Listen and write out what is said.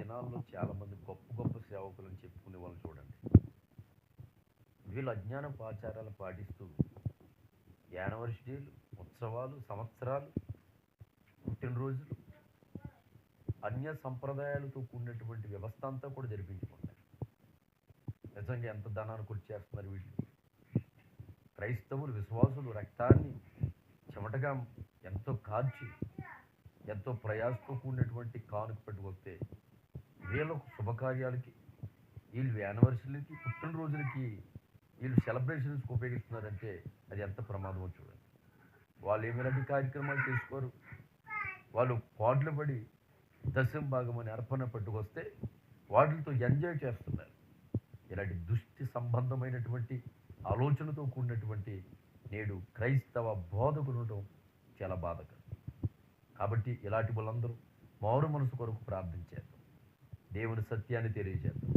దినాల్లో చాలామంది గొప్ప గొప్ప సేవకులని చెప్పుకునే వాళ్ళని చూడండి. వీళ్ళు అజ్ఞానపు ఆచారాలు పాటిస్తూ యానివర్సరీలు, ఉత్సవాలు, సంవత్సరాలు, పుట్టినరోజులు, అన్య సంప్రదాయాలతో కూడినటువంటి వ్యవస్థ అంతా కూడా జరిపించుకుంటారు. నిజంగా ఎంత ధనాన్ని ఖర్చు చేస్తున్నారు వీళ్ళు. క్రైస్తవులు, విశ్వాసులు రక్తాన్ని చెమటగా ఎంతో కార్చి ఎంతో ప్రయాసతో కూడినటువంటి కానుక పెట్టుకొస్తే వీళ్ళకు శుభకార్యాలకి, వీళ్ళు యానివర్సరీలకి, పుట్టినరోజులకి వీళ్ళు సెలబ్రేషన్స్కి ఉపయోగిస్తున్నారంటే అది ఎంత ప్రమాదమో చూడండి. వాళ్ళు ఏమైనా కార్యక్రమాలు చేసుకోరు. వాళ్ళు పాటలు పడి దశం భాగం అని అర్పణ పట్టుకొస్తే వాటితో ఎంజాయ్ చేస్తున్నారు. ఇలాంటి దుష్టి సంబంధమైనటువంటి ఆలోచనతో కూడినటువంటి నేడు క్రైస్తవ బోధకులు ఉండడం చాలా బాధకరం. కాబట్టి ఇలాంటి వాళ్ళందరూ మారు మనసు కొరకు ప్రార్థించేద్దాం. దేవుని సత్యాన్ని తెలియజేద్దాం.